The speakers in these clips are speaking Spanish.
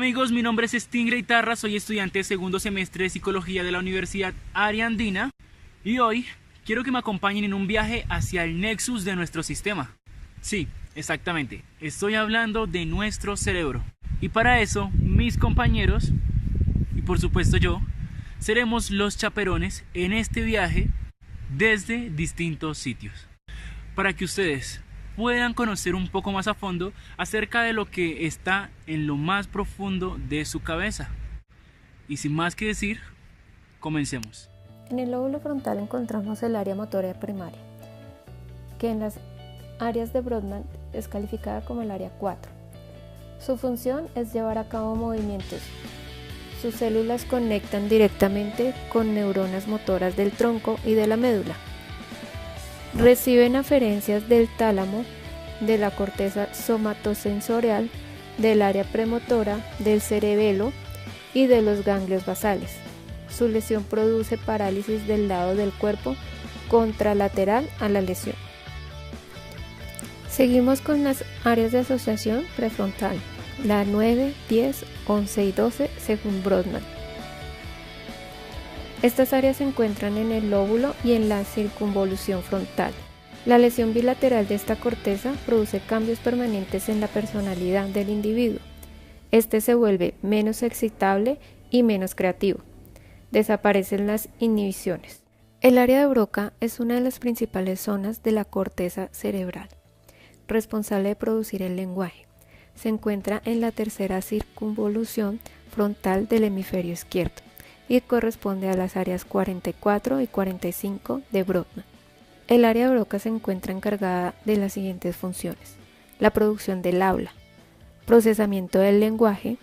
amigos, mi nombre es Stingray Tarra, soy estudiante de segundo semestre de Psicología de la Universidad Área Andina y hoy quiero que me acompañen en un viaje hacia el nexus de nuestro sistema. Sí, exactamente, estoy hablando de nuestro cerebro. Y para eso, mis compañeros, y por supuesto yo, seremos los chaperones en este viaje desde distintos sitios, para que ustedes puedan conocer un poco más a fondo acerca de lo que está en lo más profundo de su cabeza. Y sin más que decir, comencemos. En el lóbulo frontal encontramos el área motora primaria, que en las áreas de Brodmann es calificada como el área 4. Su función es llevar a cabo movimientos. Sus células conectan directamente con neuronas motoras del tronco y de la médula. Reciben aferencias del tálamo, de la corteza somatosensorial, del área premotora, del cerebelo y de los ganglios basales. Su lesión produce parálisis del lado del cuerpo contralateral a la lesión. Seguimos con las áreas de asociación prefrontal, la 9, 10, 11 y 12 según Brodmann. Estas áreas se encuentran en el lóbulo y en la circunvolución frontal. La lesión bilateral de esta corteza produce cambios permanentes en la personalidad del individuo. Este se vuelve menos excitable y menos creativo. Desaparecen las inhibiciones. El área de Broca es una de las principales zonas de la corteza cerebral, responsable de producir el lenguaje. Se encuentra en la tercera circunvolución frontal del hemisferio izquierdo y corresponde a las áreas 44 y 45 de Brodmann. El área de Broca se encuentra encargada de las siguientes funciones: la producción del habla, procesamiento del lenguaje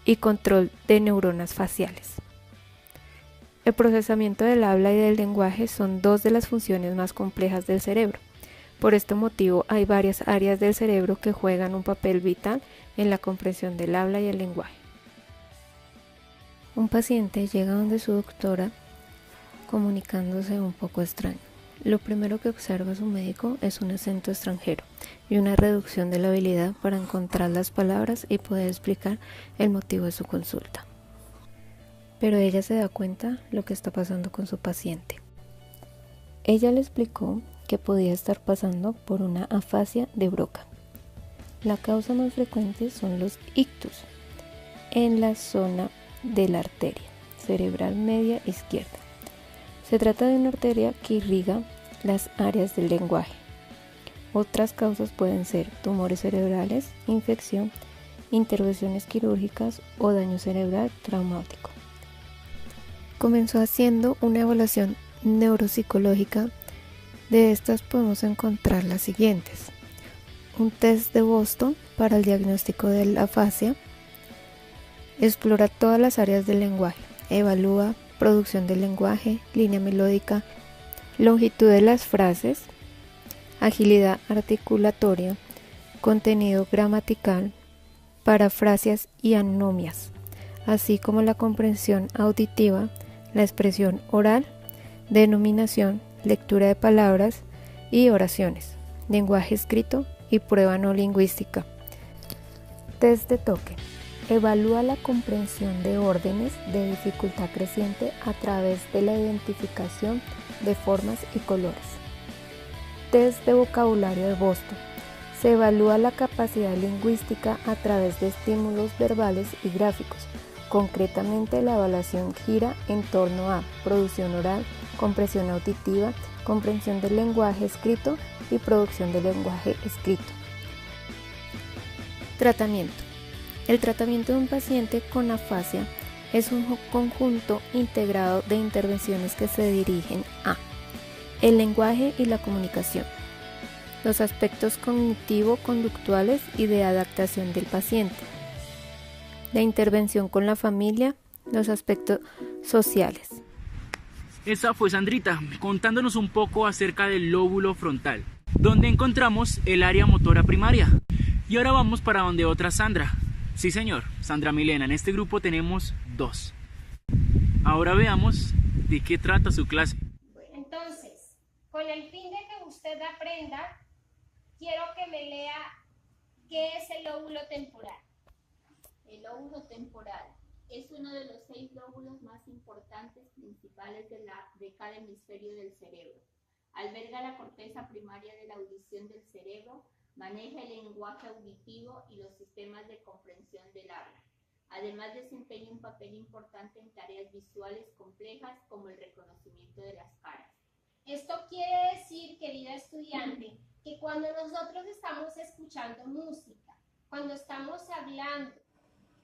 y control de neuronas faciales. El procesamiento del habla y del lenguaje son dos de las funciones más complejas del cerebro. Por este motivo hay varias áreas del cerebro que juegan un papel vital en la comprensión del habla y el lenguaje. Un paciente llega donde su doctora comunicándose un poco extraño. Lo primero que observa su médico es un acento extranjero y una reducción de la habilidad para encontrar las palabras y poder explicar el motivo de su consulta. Pero ella se da cuenta lo que está pasando con su paciente. Ella le explicó que podía estar pasando por una afasia de Broca. La causa más frecuente son los ictus en la zona de la arteria cerebral media izquierda. Se trata de una arteria que irriga las áreas del lenguaje. Otras causas pueden ser tumores cerebrales, infección, intervenciones quirúrgicas o daño cerebral traumático. Comenzó haciendo una evaluación neuropsicológica. De estas podemos encontrar las siguientes: un test de Boston para el diagnóstico de la afasia, explora todas las áreas del lenguaje, evalúa producción del lenguaje, línea melódica, longitud de las frases, agilidad articulatoria, contenido gramatical, parafrasias y anomias, así como la comprensión auditiva, la expresión oral, denominación, lectura de palabras y oraciones, lenguaje escrito y prueba no lingüística. Test de toque. Evalúa la comprensión de órdenes de dificultad creciente a través de la identificación de formas y colores. Test de vocabulario de Boston. Se evalúa la capacidad lingüística a través de estímulos verbales y gráficos. Concretamente, la evaluación gira en torno a producción oral, comprensión auditiva, comprensión del lenguaje escrito y producción del lenguaje escrito. Tratamiento. El tratamiento de un paciente con afasia es un conjunto integrado de intervenciones que se dirigen a el lenguaje y la comunicación, los aspectos cognitivo-conductuales y de adaptación del paciente, la intervención con la familia, los aspectos sociales. Esa fue Sandrita contándonos un poco acerca del lóbulo frontal, donde encontramos el área motora primaria. Y ahora vamos para donde otra Sandra. Sí señor, Sandra Milena. En este grupo tenemos dos. Ahora veamos de qué trata su clase. Entonces, con el fin de que usted aprenda, quiero que me lea qué es el lóbulo temporal. El lóbulo temporal es uno de los 6 lóbulos más importantes principales de cada hemisferio del cerebro. Alberga la corteza primaria de la audición del cerebro, maneja el lenguaje auditivo y los sistemas de comprensión del habla. Además, desempeña un papel importante en tareas visuales complejas como el reconocimiento de las caras. Esto quiere decir, querida estudiante, que cuando nosotros estamos escuchando música, cuando estamos hablando,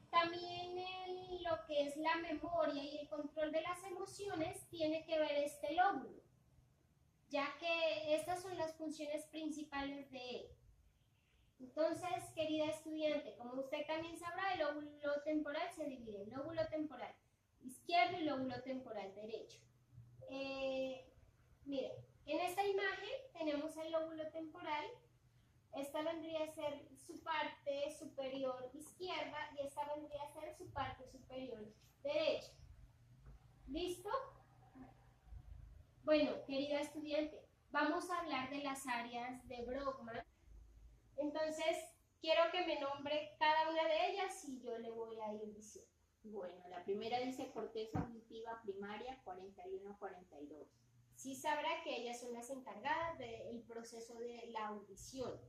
también en lo que es la memoria y el control de las emociones tiene que ver este lóbulo, ya que estas son las funciones principales de él. Entonces, querida estudiante, como usted también sabrá, el lóbulo temporal se divide en lóbulo temporal izquierdo y lóbulo temporal derecho. Mire, en esta imagen tenemos el lóbulo temporal. Esta vendría a ser su parte superior izquierda y esta vendría a ser su parte superior derecha. ¿Listo? Bueno, querida estudiante, vamos a hablar de las áreas de Brodmann. Entonces, quiero que me nombre cada una de ellas y yo le voy a ir diciendo. Bueno, la primera dice corteza auditiva primaria 41-42. Sí sabrá que ellas son las encargadas del proceso de la audición.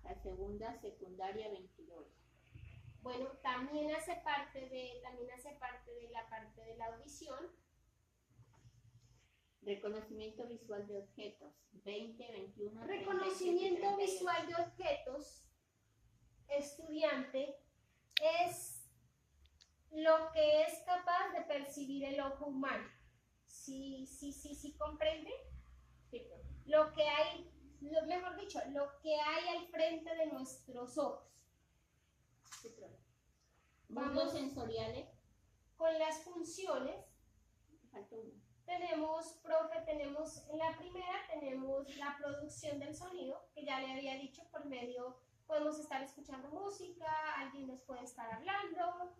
La segunda, secundaria 22. Bueno, también hace parte de la parte de la audición. Reconocimiento visual de objetos 20, 21, Reconocimiento visual de objetos, estudiante, es lo que es capaz de percibir el ojo humano. ¿Sí comprende? Sí. Lo que hay, mejor dicho, lo que hay al frente de nuestros ojos. Sí, vamos sensoriales. Con las funciones. Falta uno. Tenemos en la primera tenemos la producción del sonido, que ya le había dicho, por medio, podemos estar escuchando música, alguien nos puede estar hablando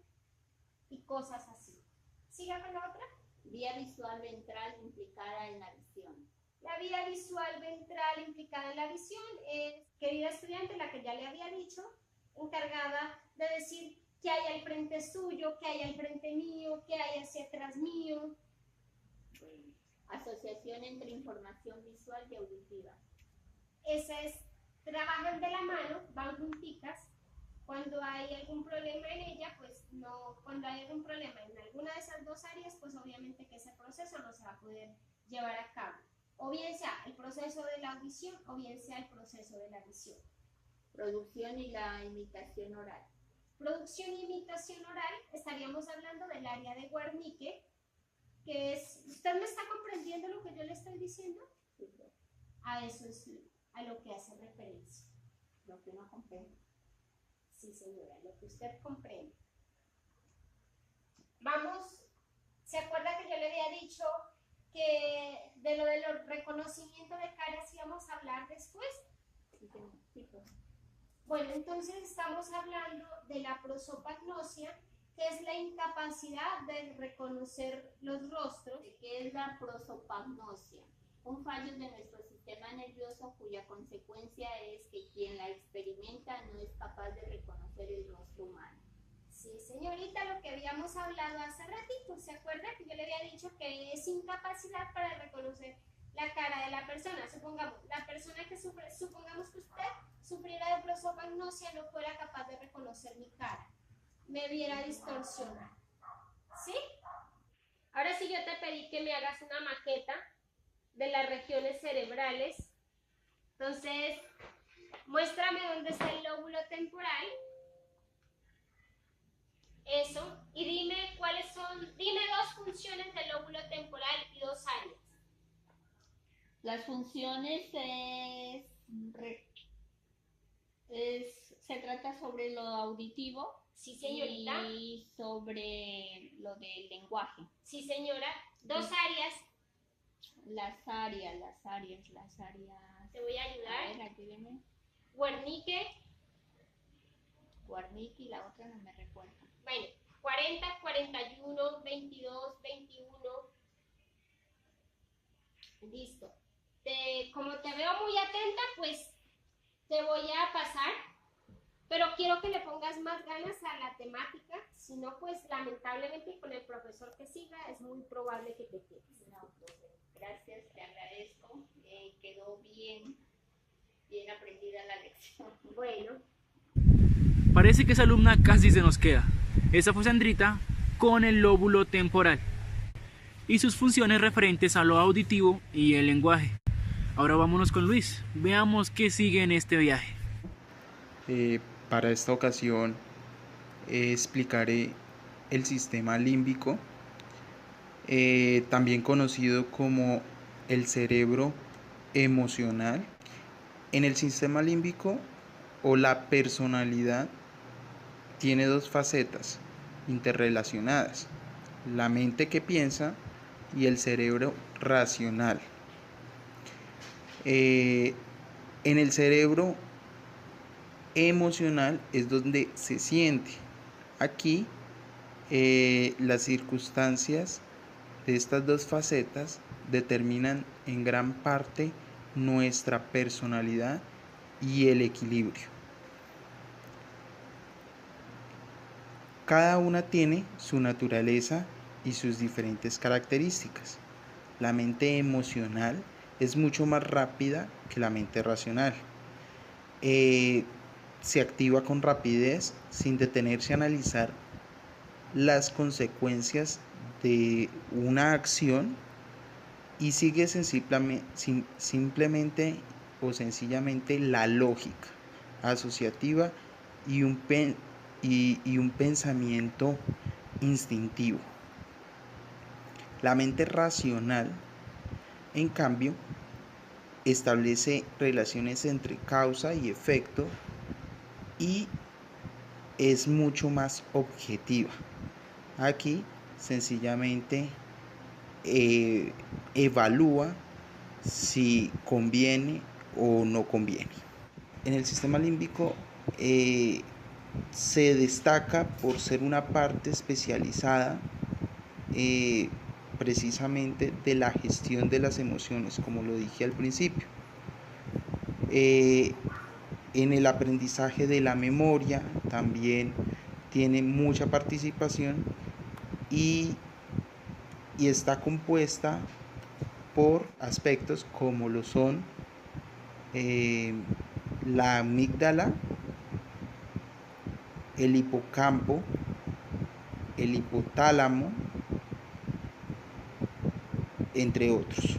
y cosas así. Siga con la otra. Vía visual ventral implicada en la visión. La vía visual ventral implicada en la visión es, querida estudiante, la que ya le había dicho, encargada de decir qué hay al frente suyo, qué hay al frente mío, qué hay hacia atrás mío. Asociación entre información visual y auditiva. Esa es, trabajan de la mano, van junticas. Cuando hay algún problema en ella, pues no, cuando hay algún problema en alguna de esas dos áreas, pues obviamente que ese proceso no se va a poder llevar a cabo. O bien sea el proceso de la audición, o bien sea el proceso de la visión. Producción y la imitación oral. Producción y imitación oral, estaríamos hablando del área de Wernicke, que es, ¿usted me está comprendiendo lo que yo le estoy diciendo? Sí. A eso es a lo que hace referencia. Lo que no comprende. Sí, señora, lo que usted comprende. Vamos, ¿se acuerda que yo le había dicho que de lo del reconocimiento de caras íbamos a hablar después? Sí. Bueno, entonces estamos hablando de la prosopagnosia, que es la incapacidad de reconocer los rostros. ¿Qué es la prosopagnosia? Un fallo de nuestro sistema nervioso cuya consecuencia es que quien la experimenta no es capaz de reconocer el rostro humano. Sí, señorita, lo que habíamos hablado hace ratito, ¿se acuerda que yo le había dicho que es incapacidad para reconocer la cara de la persona? Supongamos, la persona que sufre, supongamos que usted sufriera de prosopagnosia, no fuera capaz de reconocer mi cara, me viera distorsionada, ¿sí? Ahora sí yo te pedí que me hagas una maqueta de las regiones cerebrales. Entonces, muéstrame dónde está el lóbulo temporal. Eso. Y dime cuáles son, dime dos funciones del lóbulo temporal y dos áreas. Las funciones se trata sobre lo auditivo. Sí, señorita. Y sobre lo del lenguaje. Sí, señora. Dos áreas. Las áreas. Te voy a ayudar. A ver, ayúdeme. Wernicke. Wernicke y la otra no me recuerdo. Bueno, 40, 41, 22, 21. Listo. Como te veo muy atenta, pues te voy a pasar. pero quiero que le pongas más ganas a la temática, si no, pues lamentablemente con el profesor que siga es muy probable que te quedes. No, profe, gracias, te agradezco. Quedó bien aprendida la lección. Bueno. Parece que esa alumna casi se nos queda. Esa fue Sandrita con el lóbulo temporal y sus funciones referentes a lo auditivo y el lenguaje. Ahora vámonos con Luis, veamos qué sigue en este viaje. Para esta ocasión explicaré el sistema límbico, también conocido como el cerebro emocional. En el sistema límbico o la personalidad tiene dos facetas interrelacionadas: la mente que piensa y el cerebro racional. En el cerebro emocional es donde se siente. Aquí las circunstancias de estas dos facetas determinan en gran parte nuestra personalidad y el equilibrio. Cada una tiene su naturaleza y sus diferentes características. La mente emocional es mucho más rápida que la mente racional. Se activa con rapidez sin detenerse a analizar las consecuencias de una acción y sigue simplemente o sencillamente la lógica asociativa y un pensamiento instintivo. La mente racional, en cambio, establece relaciones entre causa y efecto y es mucho más objetiva. Aquí sencillamente evalúa si conviene o no conviene. En el sistema límbico se destaca por ser una parte especializada precisamente de la gestión de las emociones, como lo dije al principio. En el aprendizaje de la memoria también tiene mucha participación y está compuesta por aspectos como lo son la amígdala, el hipocampo, el hipotálamo, entre otros.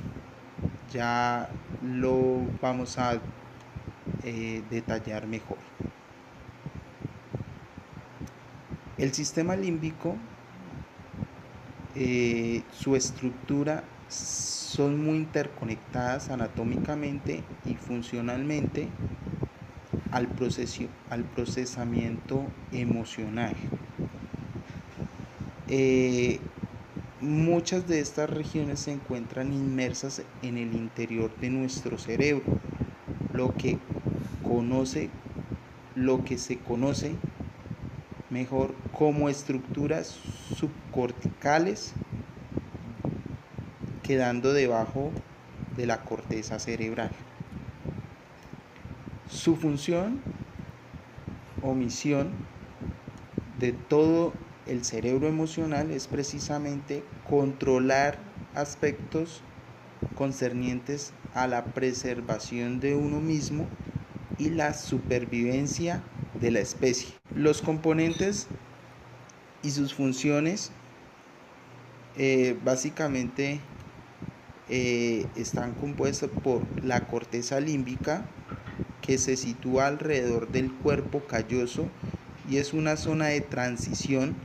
Ya lo vamos a detallar mejor. El sistema límbico, su estructura son muy interconectadas anatómicamente y funcionalmente al procesamiento emocional. Muchas de estas regiones se encuentran inmersas en el interior de nuestro cerebro, lo que se conoce mejor como estructuras subcorticales, quedando debajo de la corteza cerebral. Su función o misión de todo el cerebro emocional es precisamente controlar aspectos concernientes a la preservación de uno mismo y la supervivencia de la especie. Los componentes y sus funciones básicamente están compuestos por la corteza límbica, que se sitúa alrededor del cuerpo calloso y es una zona de transición,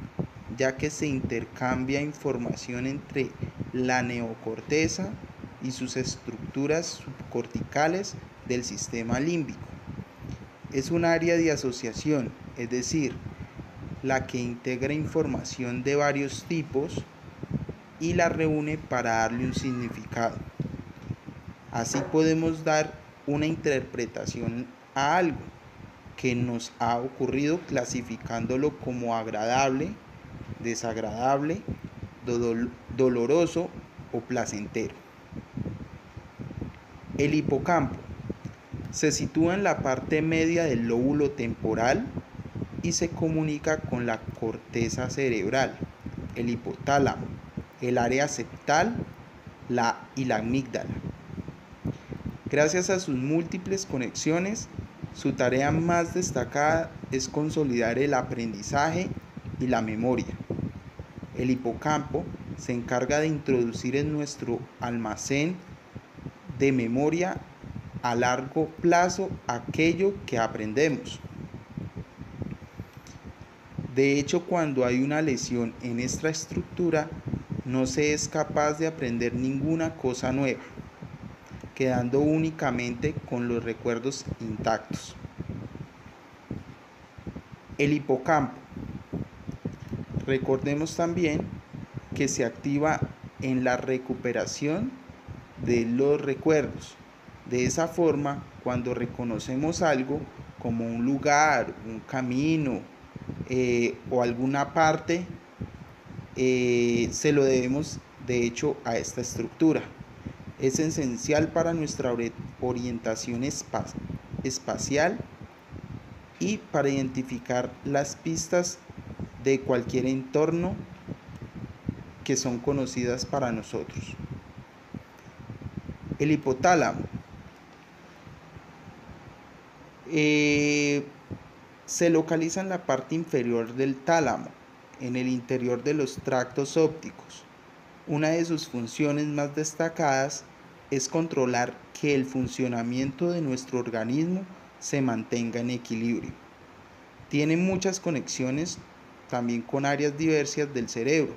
ya que se intercambia información entre la neocorteza y sus estructuras subcorticales del sistema límbico. Es un área de asociación, es decir, la que integra información de varios tipos y la reúne para darle un significado. Así podemos dar una interpretación a algo que nos ha ocurrido, clasificándolo como agradable, desagradable, doloroso o placentero. El hipocampo se sitúa en la parte media del lóbulo temporal y se comunica con la corteza cerebral, el hipotálamo, el área septal y la amígdala. Gracias a sus múltiples conexiones, su tarea más destacada es consolidar el aprendizaje y la memoria. El hipocampo se encarga de introducir en nuestro almacén de memoria a largo plazo aquello que aprendemos. De hecho, cuando hay una lesión en esta estructura, no se es capaz de aprender ninguna cosa nueva, quedando únicamente con los recuerdos intactos. El hipocampo. Recordemos también que se activa en la recuperación de los recuerdos. De esa forma, cuando reconocemos algo como un lugar, un camino o alguna parte, se lo debemos de hecho a esta estructura. Es esencial para nuestra orientación espacial y para identificar las pistas de cualquier entorno que son conocidas para nosotros. El hipotálamo se localiza en la parte inferior del tálamo, en el interior de los tractos ópticos. Una de sus funciones más destacadas es controlar que el funcionamiento de nuestro organismo se mantenga en equilibrio. Tiene muchas conexiones también con áreas diversas del cerebro,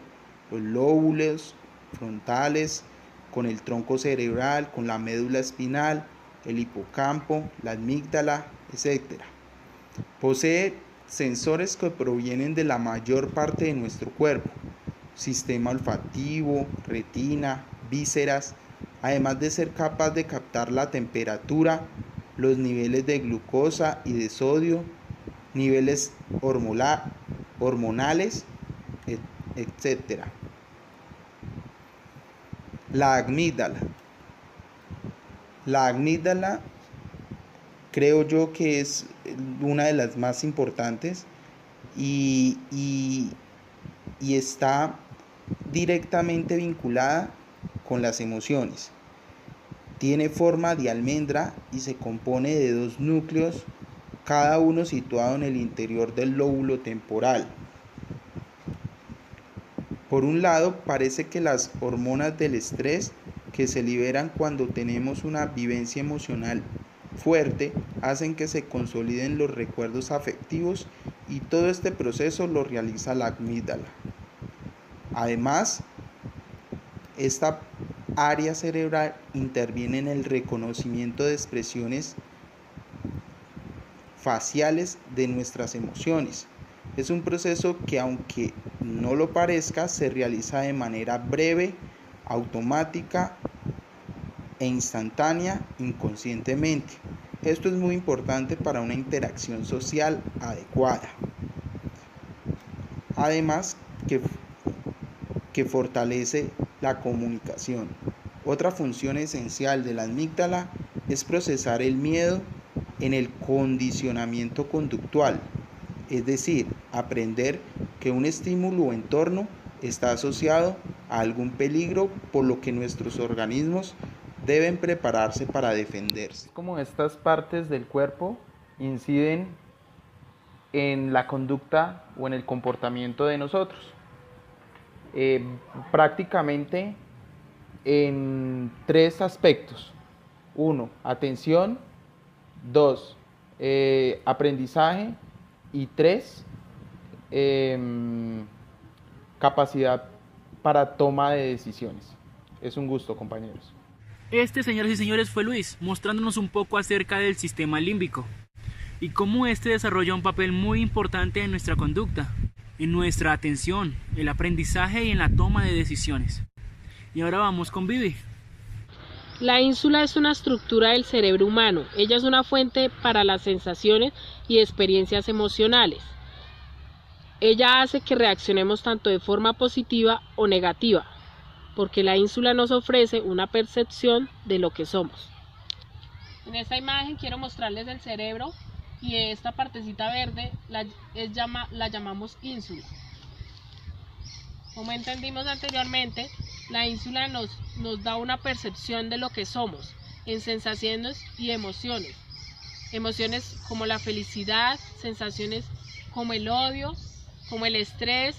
los lóbulos frontales, con el tronco cerebral, con la médula espinal, el hipocampo, la amígdala, etc. Posee sensores que provienen de la mayor parte de nuestro cuerpo: sistema olfativo, retina, vísceras, además de ser capaz de captar la temperatura, los niveles de glucosa y de sodio, niveles hormonales, etc. La amígdala. La amígdala creo yo que es una de las más importantes y está directamente vinculada con las emociones. Tiene forma de almendra y se compone de 2 núcleos, cada uno situado en el interior del lóbulo temporal. Por un lado, parece que las hormonas del estrés que se liberan cuando tenemos una vivencia emocional fuerte hacen que se consoliden los recuerdos afectivos, y todo este proceso lo realiza la amígdala. Además, esta área cerebral interviene en el reconocimiento de expresiones faciales de nuestras emociones. Es un proceso que, aunque no lo parezca, se realiza de manera breve, automática e instantánea, inconscientemente. Esto es muy importante para una interacción social adecuada. Además, que fortalece la comunicación. Otra función esencial de la amígdala es procesar el miedo en el condicionamiento conductual, es decir, aprender que un estímulo o entorno está asociado a algún peligro, por lo que nuestros organismos deben prepararse para defenderse. Como estas partes del cuerpo inciden en la conducta o en el comportamiento de nosotros. Prácticamente en 3 aspectos: 1, atención; 2, aprendizaje; y 3, capacidad para toma de decisiones. Es un gusto, compañeros. Este, señoras y señores, fue Luis, mostrándonos un poco acerca del sistema límbico y cómo este desarrolla un papel muy importante en nuestra conducta, en nuestra atención, el aprendizaje y en la toma de decisiones. Y ahora vamos con Vivi. La ínsula es una estructura del cerebro humano. Ella es una fuente para las sensaciones y experiencias emocionales. Ella hace que reaccionemos tanto de forma positiva o negativa, porque la ínsula nos ofrece una percepción de lo que somos. En esta imagen quiero mostrarles el cerebro y esta partecita verde la llamamos ínsula. Como entendimos anteriormente, la ínsula nos da una percepción de lo que somos en sensaciones y emociones. Emociones como la felicidad, sensaciones como el odio, como el estrés,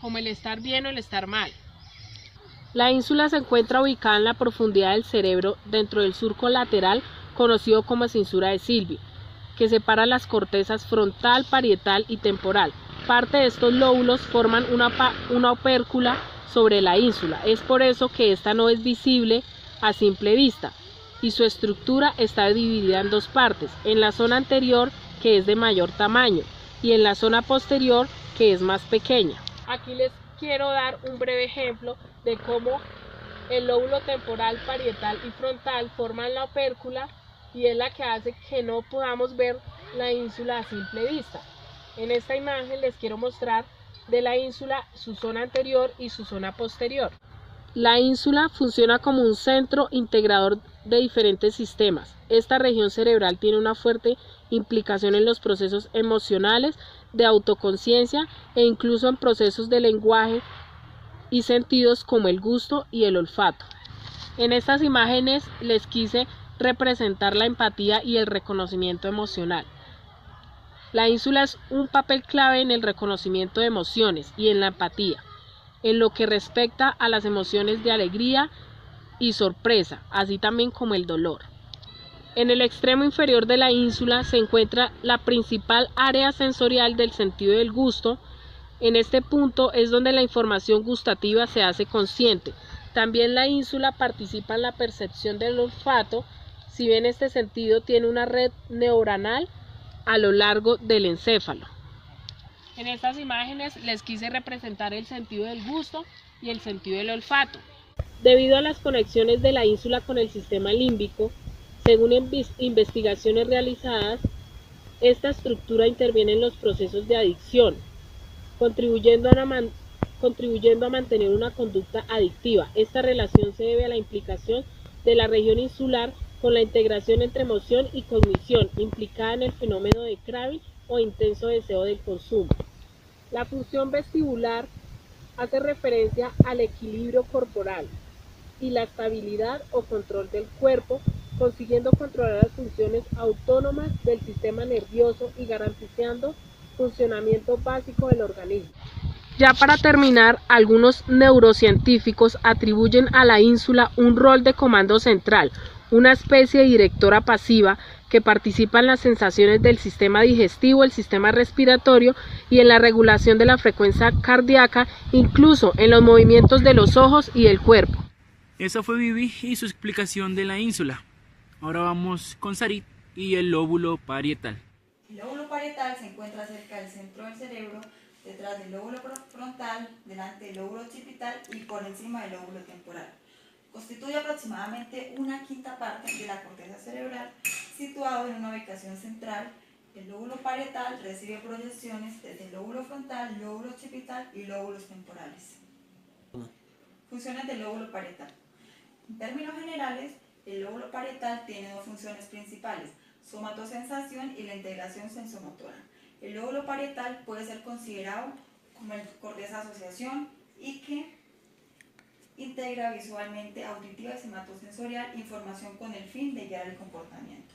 como el estar bien o el estar mal. La ínsula se encuentra ubicada en la profundidad del cerebro dentro del surco lateral conocido como cinsura de Sylvie, que separa las cortezas frontal, parietal y temporal. Parte de estos lóbulos forman una opércula sobre la ínsula. Es por eso que esta no es visible a simple vista y su estructura está dividida en dos partes, en la zona anterior, que es de mayor tamaño, y en la zona posterior, que es más pequeña. Aquí les quiero dar un breve ejemplo de cómo el lóbulo temporal, parietal y frontal forman la opércula y es la que hace que no podamos ver la ínsula a simple vista. En esta imagen les quiero mostrar de la ínsula su zona anterior y su zona posterior. La ínsula funciona como un centro integrador de diferentes sistemas. Esta región cerebral tiene una fuerte implicación en los procesos emocionales, de autoconciencia e incluso en procesos de lenguaje y sentidos como el gusto y el olfato. En estas imágenes les quise representar la empatía y el reconocimiento emocional. La ínsula es un papel clave en el reconocimiento de emociones y en la empatía, en lo que respecta a las emociones de alegría y sorpresa, así también como el dolor. En el extremo inferior de la ínsula se encuentra la principal área sensorial del sentido del gusto. En este punto es donde la información gustativa se hace consciente. También la ínsula participa en la percepción del olfato, si bien este sentido tiene una red neuronal a lo largo del encéfalo. En estas imágenes les quise representar el sentido del gusto y el sentido del olfato. Debido a las conexiones de la ínsula con el sistema límbico, según investigaciones realizadas, esta estructura interviene en los procesos de adicción, contribuyendo a mantener una conducta adictiva. Esta relación se debe a la implicación de la región insular con la integración entre emoción y cognición, implicada en el fenómeno de craving o intenso deseo del consumo. La función vestibular hace referencia al equilibrio corporal y la estabilidad o control del cuerpo, consiguiendo controlar las funciones autónomas del sistema nervioso y garantizando funcionamiento básico del organismo. Ya para terminar, algunos neurocientíficos atribuyen a la ínsula un rol de comando central, una especie de directora pasiva que participa en las sensaciones del sistema digestivo, el sistema respiratorio y en la regulación de la frecuencia cardíaca, incluso en los movimientos de los ojos y el cuerpo. Esa fue Vivi y su explicación de la ínsula. Ahora vamos con Sarit y el lóbulo parietal. El lóbulo parietal se encuentra cerca del centro del cerebro, detrás del lóbulo frontal, delante del lóbulo occipital y por encima del lóbulo temporal. Constituye aproximadamente una quinta parte de la corteza cerebral, situado en una ubicación central. El lóbulo parietal recibe proyecciones desde el lóbulo frontal, lóbulo occipital y lóbulos temporales. Funciones del lóbulo parietal. En términos generales, el lóbulo parietal tiene dos funciones principales: somatosensación y la integración sensomotora. El lóbulo parietal puede ser considerado como el corteza asociación y que integra visualmente, auditiva y somatosensorial información con el fin de guiar el comportamiento.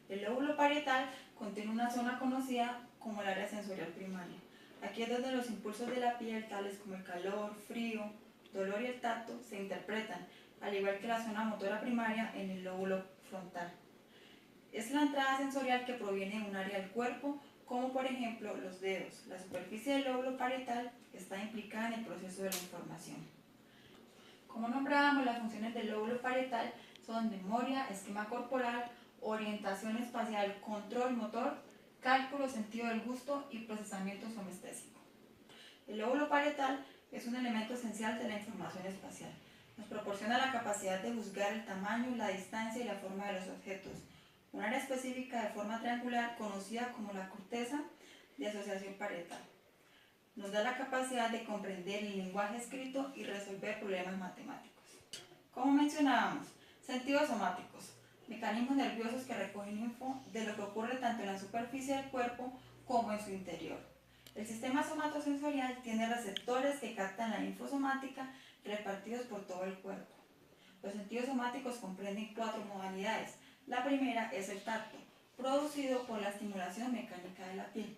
El lóbulo parietal contiene una zona conocida como el área sensorial primaria. Aquí es donde los impulsos de la piel, tales como el calor, frío, dolor y el tacto, se interpretan, al igual que la zona motora primaria en el lóbulo frontal. Es la entrada sensorial que proviene de un área del cuerpo, como por ejemplo los dedos. La superficie del lóbulo parietal está implicada en el proceso de la información. Como nombrábamos, las funciones del lóbulo parietal son memoria, esquema corporal, orientación espacial, control motor, cálculo, sentido del gusto y procesamiento somestésico. El lóbulo parietal es un elemento esencial de la información espacial. Nos proporciona la capacidad de juzgar el tamaño, la distancia y la forma de los objetos. Un área específica de forma triangular, conocida como la corteza de asociación parietal. Nos da la capacidad de comprender el lenguaje escrito y resolver problemas matemáticos. Como mencionábamos, sentidos somáticos. mecanismos nerviosos que recogen info de lo que ocurre tanto en la superficie del cuerpo como en su interior. El sistema somatosensorial tiene receptores que captan la infosomática repartidos por todo el cuerpo. Los sentidos somáticos comprenden 4 modalidades. La primera es el tacto, producido por la estimulación mecánica de la piel.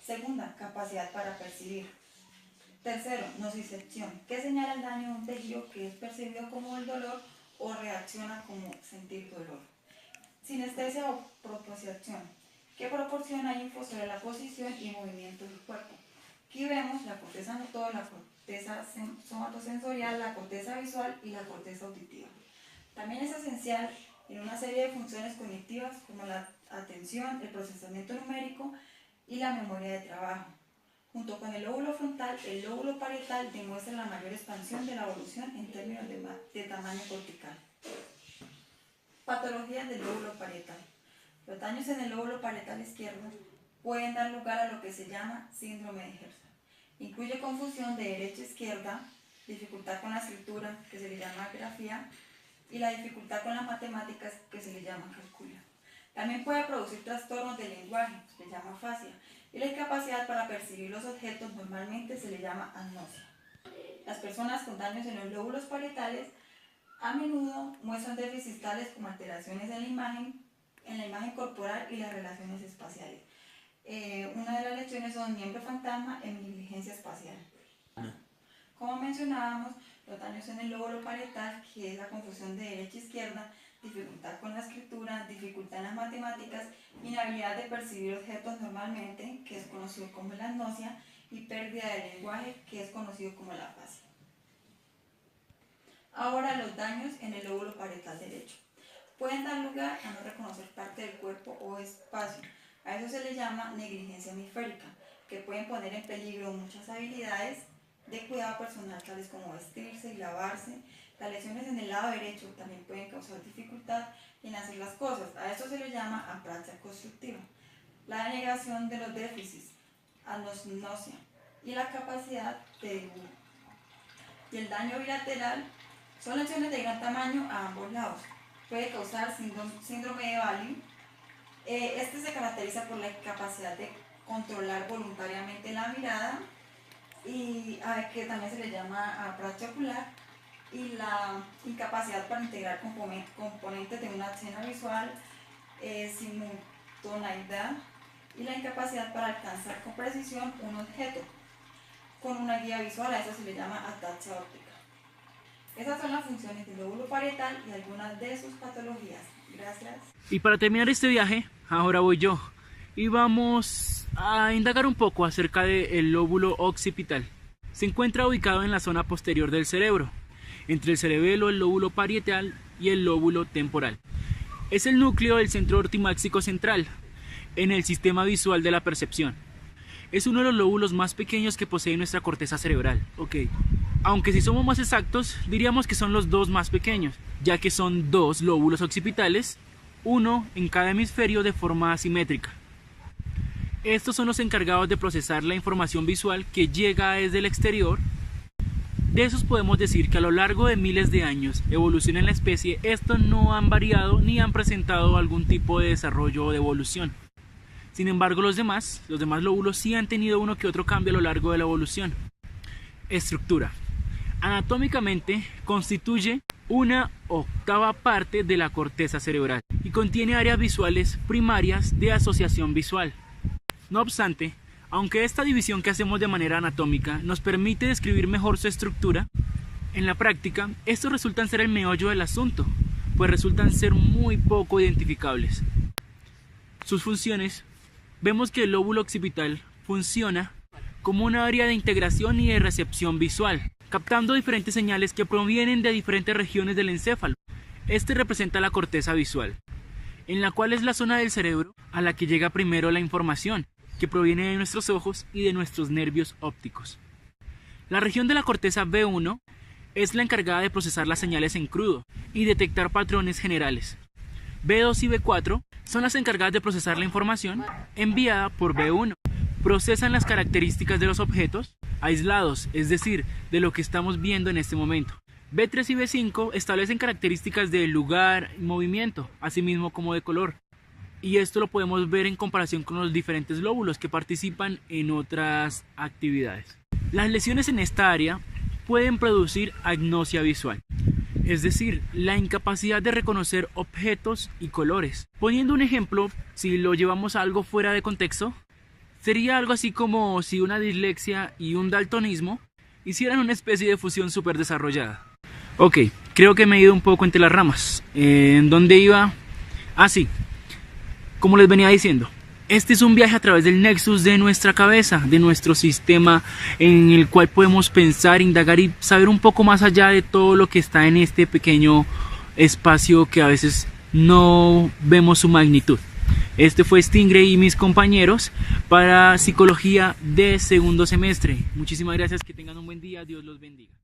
Segunda, capacidad para percibir. Tercero, nocicepción, que señala el daño de un tejido que es percibido como el dolor o reacciona como sentir dolor. Sinestesia o propiocepción, que proporciona info sobre la posición y movimiento del cuerpo. Aquí vemos la corteza motora, la corteza somatosensorial, la corteza visual y la corteza auditiva. También es esencial en una serie de funciones cognitivas como la atención, el procesamiento numérico y la memoria de trabajo. Junto con el lóbulo frontal, el lóbulo parietal demuestra la mayor expansión de la evolución en términos de tamaño cortical. Patologías del lóbulo parietal. Los daños en el lóbulo parietal izquierdo pueden dar lugar a lo que se llama síndrome de Hertz. Incluye confusión de derecha a izquierda, dificultad con la escritura, que se le llama grafía, y la dificultad con las matemáticas, que se le llama cálculo. También puede producir trastornos del lenguaje, se le llama afasia, y la incapacidad para percibir los objetos normalmente se le llama agnosia. Las personas con daños en los lóbulos parietales a menudo muestran déficits tales como alteraciones en la imagen corporal y las relaciones espaciales. Una de las lesiones son miembro fantasma e negligencia espacial. Como mencionábamos, los daños en el lóbulo parietal, que es la confusión de derecha a izquierda, dificultad con la escritura, dificultad en las matemáticas, inhabilidad de percibir objetos normalmente, que es conocido como la agnosia, y pérdida del lenguaje, que es conocido como la afasia. Ahora, los daños en el lóbulo parietal derecho. Pueden dar lugar a no reconocer parte del cuerpo o espacio. A eso se le llama negligencia hemisférica, que pueden poner en peligro muchas habilidades de cuidado personal, tales como vestirse y lavarse. Las lesiones en el lado derecho también pueden causar dificultad en hacer las cosas. A eso se le llama apraxia constructiva. La denegación de los déficits, agnosia, y la capacidad de dibujo. Y el daño bilateral son lesiones de gran tamaño a ambos lados. Puede causar síndrome de Bailey. Este se caracteriza por la incapacidad de controlar voluntariamente la mirada, y que también se le llama apraxia ocular, y la incapacidad para integrar componentes de una escena visual, simultaneidad, y la incapacidad para alcanzar con precisión un objeto con una guía visual. A eso se le llama ataxia óptica. Esas son las funciones del lóbulo parietal y algunas de sus patologías. Gracias. Y para terminar este viaje, ahora voy yo. Y vamos a indagar un poco acerca del lóbulo occipital. Se encuentra ubicado en la zona posterior del cerebro, entre el cerebelo, el lóbulo parietal y el lóbulo temporal. Es el núcleo del centro ortimáxico central, en el sistema visual de la percepción. Es uno de los lóbulos más pequeños que posee nuestra corteza cerebral. Aunque si somos más exactos, diríamos que son los dos más pequeños, ya que son 2 lóbulos occipitales, uno en cada hemisferio de forma asimétrica. Estos son los encargados de procesar la información visual que llega desde el exterior. De esos podemos decir que a lo largo de miles de años evolución en la especie, estos no han variado ni han presentado algún tipo de desarrollo o de evolución. Sin embargo, los demás lóbulos sí han tenido uno que otro cambio a lo largo de la evolución. Estructura. Anatómicamente constituye una 1/8 parte de la corteza cerebral y contiene áreas visuales primarias de asociación visual. No obstante, aunque esta división que hacemos de manera anatómica nos permite describir mejor su estructura, en la práctica estos resultan ser el meollo del asunto, pues resultan ser muy poco identificables. Sus funciones. Vemos que el lóbulo occipital funciona como una área de integración y de recepción visual, captando diferentes señales que provienen de diferentes regiones del encéfalo. Este representa la corteza visual, en la cual es la zona del cerebro a la que llega primero la información, que proviene de nuestros ojos y de nuestros nervios ópticos. La región de la corteza B1 es la encargada de procesar las señales en crudo y detectar patrones generales. B2 y B4 son las encargadas de procesar la información enviada por B1. Procesan las características de los objetos aislados, es decir, de lo que estamos viendo en este momento. B3 y B5 establecen características de lugar y movimiento, asimismo como de color. Y esto lo podemos ver en comparación con los diferentes lóbulos que participan en otras actividades. Las lesiones en esta área pueden producir agnosia visual, es decir, la incapacidad de reconocer objetos y colores. Poniendo un ejemplo, si lo llevamos a algo fuera de contexto, sería algo así como si una dislexia y un daltonismo hicieran una especie de fusión súper desarrollada. Ok, creo que me he ido un poco entre las ramas. ¿En dónde iba? Ah, sí. Como les venía diciendo, este es un viaje a través del nexus de nuestra cabeza, de nuestro sistema, en el cual podemos pensar, indagar y saber un poco más allá de todo lo que está en este pequeño espacio que a veces no vemos su magnitud. Este fue Stingray y mis compañeros para Psicología de segundo semestre. Muchísimas gracias, que tengan un buen día, Dios los bendiga.